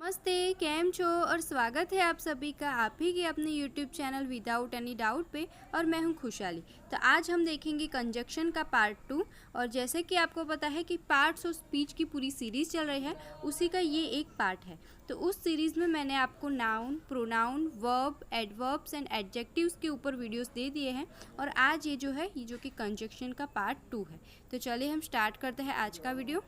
नमस्ते, कैम छो और स्वागत है आप सभी का आप ही के अपने YouTube channel without any doubt पे। और मैं हूं खुशहाली। तो आज हम देखेंगे कंजक्शन का पार्ट 2। और जैसे कि आपको पता है कि पार्ट्स ऑफ स्पीच की पूरी सीरीज़ चल रही है, उसी का ये एक पार्ट है। तो उस सीरीज़ में मैंने आपको noun, pronoun, verb, adverbs and adjectives के ऊपर वीडियोस दे दिए हैं। और आज ये जो कि कंजक्शन का पार्ट 2 है। तो चलिए हम स्टार्ट करते हैं आज का वीडियो।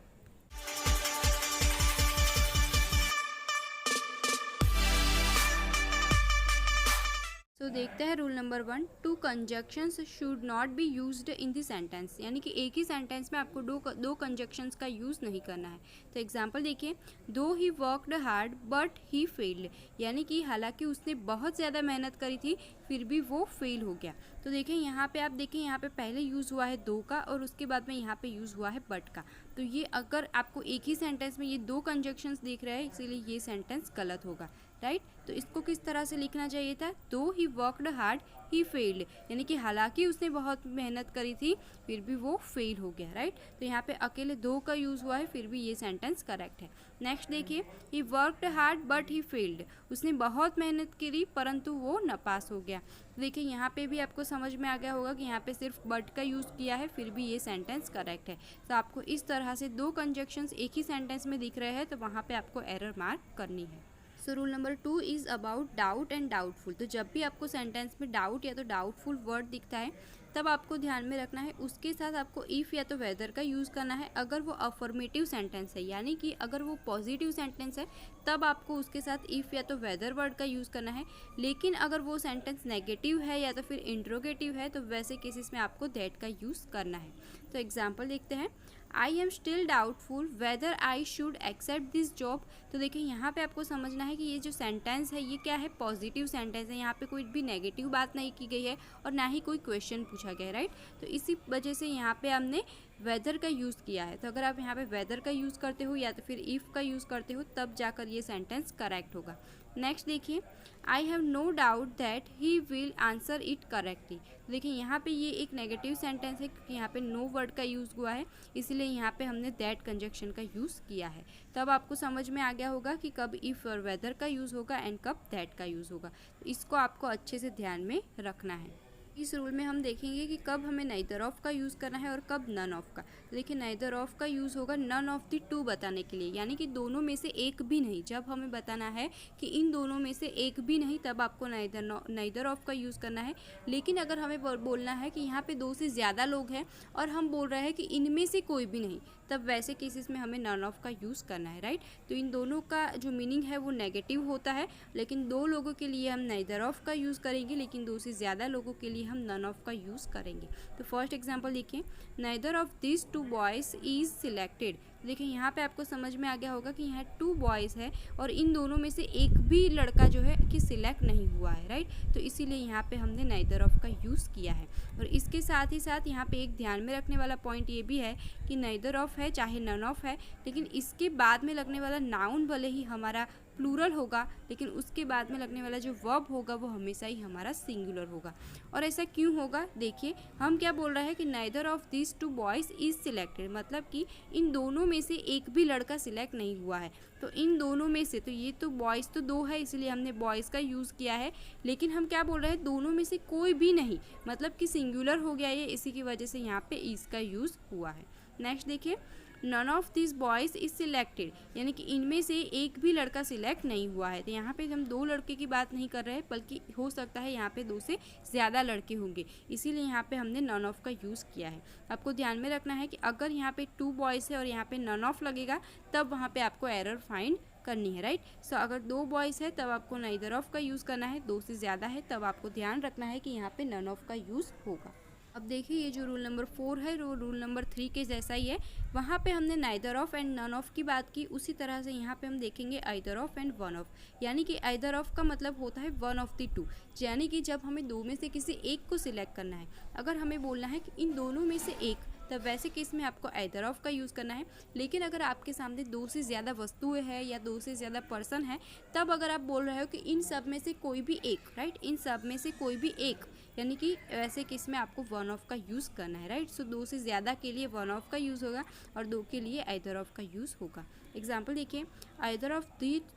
तो देखते हैं rule number 1, two conjunctions should not be used in the sentence. यानी कि एक ही सेंटेंस में आपको दो कंजक्शंस का यूज़ नहीं करना है। तो एग्जांपल देखिए, दो he worked hard but he failed. यानी कि हालांकि उसने बहुत ज़्यादा मेहनत करी थी, फिर भी वो फेल हो गया। तो देखें यहाँ पे, आप देखें यहाँ पे पहले यूज़ हुआ है दो का और उसके बाद में यहाँ पे यूज़ हुआ है बट का। तो ये अगर आपको एक ही सेंटेंस में ये दो कंजक्शंस दिख रहे हैं, इसीलिए ये सेंटेंस गलत होगा, राइट। तो इसको किस तरह से लिखना चाहिए था, दो he worked hard he failed. यानी कि हालांकि उसने बहुत मेहनत करी थी, फिर भी वो फेल हो गया, राइट। तो यहाँ पे अकेले दो का यूज़ हुआ है, फिर भी ये सेंटेंस करेक्ट है। नेक्स्ट देखिए, he worked hard but he failed. उसने बहुत मेहनत करी परंतु वो नापास हो गया। देखिए यहाँ पे भी आपको समझ में आ गया होगा कि यहाँ पे सिर्फ बट का यूज़ किया है, फिर भी ये सेंटेंस करेक्ट है। तो आपको इस तरह से दो कंजक्शंस एक ही सेंटेंस में दिख रहे हैं, तो वहाँ पे आपको एरर मार्क करनी है। So rule number 2 is about doubt and doubtful. तो जब भी आपको सेंटेंस में डाउट या तो डाउटफुल वर्ड दिखता है, तब आपको ध्यान में रखना है उसके साथ आपको इफ़ या तो वेदर का यूज़ करना है। अगर वो अफर्मेटिव सेंटेंस है, यानी कि अगर वो पॉजिटिव सेंटेंस है, तब आपको उसके साथ इफ़ या तो वेदर वर्ड का यूज़ करना है। लेकिन अगर वो सेंटेंस नेगेटिव है या तो फिर इंट्रोगेटिव है, तो वैसे केसेस में आपको दैट का यूज़ करना है। तो एग्जाम्पल देखते हैं, I am still doubtful whether I should accept this job. तो देखिए यहाँ पे आपको समझना है कि ये जो सेंटेंस है ये क्या है, पॉजिटिव सेंटेंस है। यहाँ पे कोई भी नेगेटिव बात नहीं की गई है और ना ही कोई क्वेश्चन पूछा गया है, राइट। तो इसी वजह से यहाँ पे हमने वेदर का यूज़ किया है। तो अगर आप यहाँ पे वेदर का यूज़ करते हो या तो फिर इफ़ का यूज़ करते हो, तब जाकर ये सेंटेंस करेक्ट होगा। नेक्स्ट देखिए, I have no doubt that he will answer it correctly. देखिए यहाँ पे ये एक नेगेटिव सेंटेंस है, क्योंकि यहाँ पे नो वर्ड का यूज़ हुआ है, इसलिए यहाँ पे हमने दैट कंजक्शन का यूज़ किया है। तब आपको समझ में आ गया होगा कि कब इफ़ और वेदर का यूज़ होगा एंड कब दैट का यूज़ होगा। तो इसको आपको अच्छे से ध्यान में रखना है। इस रूल में हम देखेंगे कि कब हमें नाइदर ऑफ का यूज़ करना है और कब नन ऑफ का। तो देखिए नाइदर ऑफ का यूज़ होगा नन ऑफ द टू बताने के लिए, यानी कि दोनों में से एक भी नहीं। जब हमें बताना है कि इन दोनों में से एक भी नहीं, तब आपको नाइदर ऑफ का यूज़ करना है। लेकिन अगर हमें बोलना है कि यहाँ पे दो से ज़्यादा लोग हैं और हम बोल रहे हैं कि इनमें से कोई भी नहीं, तब वैसे केसेस में हमें नन ऑफ का यूज़ करना है, राइट। तो इन दोनों का जो मीनिंग है वो नेगेटिव होता है, लेकिन दो लोगों के लिए हम नाइदर ऑफ का यूज़ करेंगे, लेकिन दो से ज़्यादा लोगों के लिए हम नन ऑफ का यूज़ करेंगे। तो फर्स्ट एग्जांपल देखिए, neither of this two boys is selected. देखिए यहाँ पे आपको समझ में आ गया होगा कि यहाँ टू बॉयज़ है और इन दोनों में से एक भी लड़का जो है कि सिलेक्ट नहीं हुआ है, राइट। तो इसीलिए यहाँ पे हमने नाइदर ऑफ का यूज़ किया है। और इसके साथ ही साथ यहाँ पे एक ध्यान में रखने वाला पॉइंट ये भी है कि नाइदर ऑफ है चाहे नन ऑफ है, लेकिन इसके बाद में लगने वाला नाउन भले ही हमारा प्लूरल होगा, लेकिन उसके बाद में लगने वाला जो वर्ब होगा वो हमेशा ही हमारा सिंगुलर होगा। और ऐसा क्यों होगा, देखिए हम क्या बोल रहे हैं कि neither of this two boys is selected, मतलब कि इन दोनों में से एक भी लड़का सिलेक्ट नहीं हुआ है। तो इन दोनों में से, तो ये तो बॉयज़ तो दो है, इसलिए हमने बॉयज़ का यूज़ किया है। लेकिन हम क्या बोल रहे हैं, दोनों में से कोई भी नहीं, मतलब कि सिंगुलर हो गया ये, इसी की वजह से यहाँ पे इज़ का यूज़ हुआ है। नेक्स्ट देखिए, none of this boys is selected, यानी कि इनमें से एक भी लड़का सिलेक्ट नहीं हुआ है। तो यहाँ पे हम दो लड़के की बात नहीं कर रहे हैं, बल्कि हो सकता है यहाँ पे दो से ज़्यादा लड़के होंगे, इसीलिए यहाँ पे हमने नन ऑफ का यूज़ किया है। आपको ध्यान में रखना है कि अगर यहाँ पे टू बॉयज़ है और यहाँ पे नन ऑफ लगेगा, तब वहाँ पे आपको एरर फाइंड करनी है, राइट। सो अगर दो बॉयज़ है तब आपको नाइदर ऑफ का यूज़ करना है, दो से ज़्यादा है तब आपको ध्यान रखना है कि यहाँ पे नन ऑफ का यूज़ होगा। अब देखिए ये जो रूल नंबर 4 है वो रूल नंबर 3 के जैसा ही है। वहाँ पे हमने neither of and none of की बात की, उसी तरह से यहाँ पे हम देखेंगे either of and one of. यानी कि आइदर ऑफ का मतलब होता है वन ऑफ द टू, यानी कि जब हमें दो में से किसी एक को सिलेक्ट करना है। अगर हमें बोलना है कि इन दोनों में से एक, तब वैसे केस में आपको आइदर ऑफ का यूज़ करना है। लेकिन अगर आपके सामने दो से ज़्यादा वस्तुएं हैं या दो से ज़्यादा पर्सन है, तब अगर आप बोल रहे हो कि इन सब में से कोई भी एक, राइट, इन सब में से कोई भी एक, यानी कि वैसे केस में आपको वन ऑफ का यूज़ करना है, राइट। सो दो से ज़्यादा के लिए वन ऑफ का यूज़ होगा और दो के लिए आइदर ऑफ का यूज़ होगा। एग्जाम्पल देखिए, either of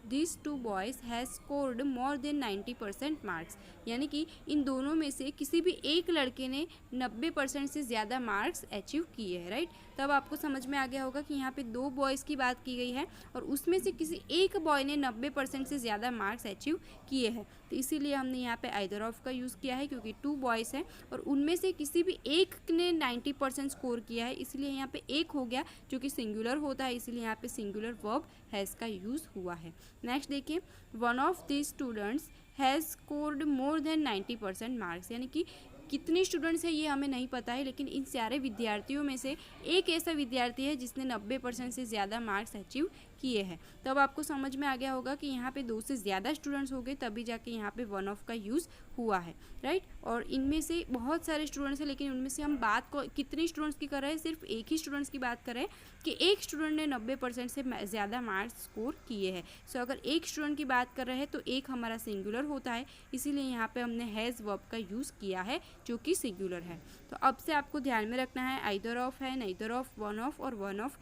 these two boys has scored more than 90% marks, यानी कि इन दोनों में से किसी भी एक लड़के ने 90% से ज़्यादा मार्क्स अचीव किए हैं, राइट। तब आपको समझ में आ गया होगा कि यहाँ पे दो बॉयज़ की बात की गई है और उसमें से किसी एक बॉय ने 90% से ज़्यादा मार्क्स अचीव किए हैं, तो इसीलिए हमने यहाँ पे आइदर ऑफ का यूज़ किया है, क्योंकि टू बॉयज़ हैं और उनमें से किसी भी एक ने 90% स्कोर किया है, इसलिए यहाँ पे एक हो गया जो कि सिंगुलर होता है, इसलिए यहाँ पे सिंगुलर वर्ब हैज़ का यूज़ हुआ है। नेक्स्ट देखिए, one of this students has scored more than 90% marks, यानी कि कितने स्टूडेंट्स हैं ये हमें नहीं पता है, लेकिन इन सारे विद्यार्थियों में से एक ऐसा विद्यार्थी है जिसने 90% से ज़्यादा मार्क्स अचीव किए हैं। तब आपको समझ में आ गया होगा कि यहाँ पे दो से ज़्यादा स्टूडेंट्स हो गए, तभी जाके यहाँ पे वन ऑफ का यूज़ हुआ है, राइट। और इनमें से बहुत सारे स्टूडेंट्स हैं, लेकिन उनमें से हम बात को कितने स्टूडेंट्स की कर रहे हैं, सिर्फ एक ही स्टूडेंट्स की बात कर रहे हैं कि एक स्टूडेंट ने 90% से ज़्यादा मार्क्स स्कोर किए हैं। सो अगर एक स्टूडेंट की बात कर रहे हैं तो एक हमारा सिंगुलर होता है, इसीलिए यहाँ पे हमने हैज़ वर्ब का यूज़ किया है जो कि सिंगुलर है। तो अब से आपको ध्यान में रखना है आइदर ऑफ है, नाइदर ऑफ, वन ऑफ और वन ऑफ,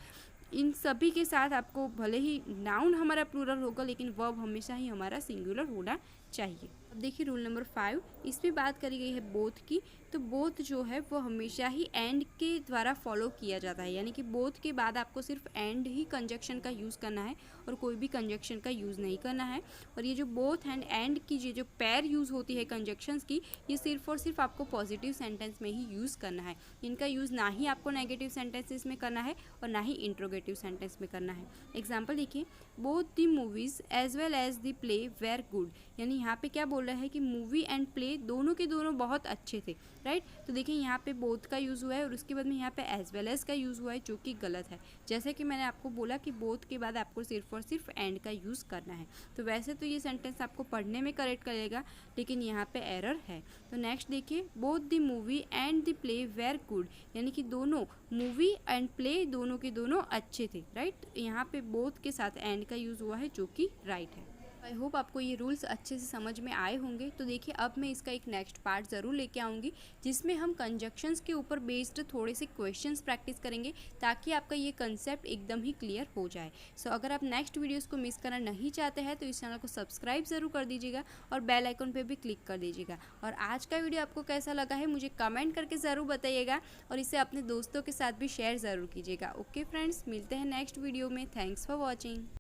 इन सभी के साथ आपको भले ही नाउन हमारा प्लूरल होगा लेकिन वर्ब हमेशा ही हमारा सिंगुलर होना चाहिए। अब देखिए रूल नंबर 5, इसमें बात करी गई है बोथ की। तो बोथ जो है वो हमेशा ही एंड के द्वारा फॉलो किया जाता है, यानी कि बोथ के बाद आपको सिर्फ एंड ही कंजक्शन का यूज़ करना है और कोई भी कंजक्शन का यूज़ नहीं करना है। और ये जो बोथ एंड की जो पैर यूज़ होती है कंजक्शंस की, ये सिर्फ और सिर्फ आपको पॉजिटिव सेंटेंस में ही यूज़ करना है। इनका यूज़ ना ही आपको नेगेटिव सेंटेंसेस में करना है और ना ही इंट्रोगेटिव सेंटेंस में करना है। एग्जाम्पल देखिए, both the movies as well as the play were good, यानी यहाँ पे क्या बोल रहा है कि मूवी एंड प्ले दोनों के दोनों बहुत अच्छे थे, राइट। तो देखिए यहाँ पे बोथ का यूज़ हुआ है और उसके बाद में यहाँ पे एज वेल एज का यूज़ हुआ है, जो कि गलत है। जैसे कि मैंने आपको बोला कि बोथ के बाद आपको सिर्फ और सिर्फ एंड का यूज़ करना है। तो वैसे तो ये सेंटेंस आपको पढ़ने में करेक्ट करेगा, लेकिन यहाँ पे एरर है। तो नेक्स्ट देखिए, both the movie and the play were good, यानी कि दोनों मूवी एंड प्ले दोनों के दोनों अच्छे थे, राइट। यहाँ पे बोथ के साथ एंड का यूज़ हुआ है, जो कि राइट है। आई होप आपको ये रूल्स अच्छे से समझ में आए होंगे। तो देखिए अब मैं इसका एक नेक्स्ट पार्ट ज़रूर लेके आऊँगी, जिसमें हम कंजक्शंस के ऊपर बेस्ड थोड़े से क्वेश्चंस प्रैक्टिस करेंगे, ताकि आपका ये कंसेप्ट एकदम ही क्लियर हो जाए। सो अगर आप नेक्स्ट वीडियोस को मिस करना नहीं चाहते हैं तो इस चैनल को सब्सक्राइब ज़रूर कर दीजिएगा और बेल आइकन पे भी क्लिक कर दीजिएगा। और आज का वीडियो आपको कैसा लगा है मुझे कमेंट करके ज़रूर बताइएगा और इसे अपने दोस्तों के साथ भी शेयर ज़रूर कीजिएगा। ओके फ्रेंड्स, मिलते हैं नेक्स्ट वीडियो में। Thanks for watching.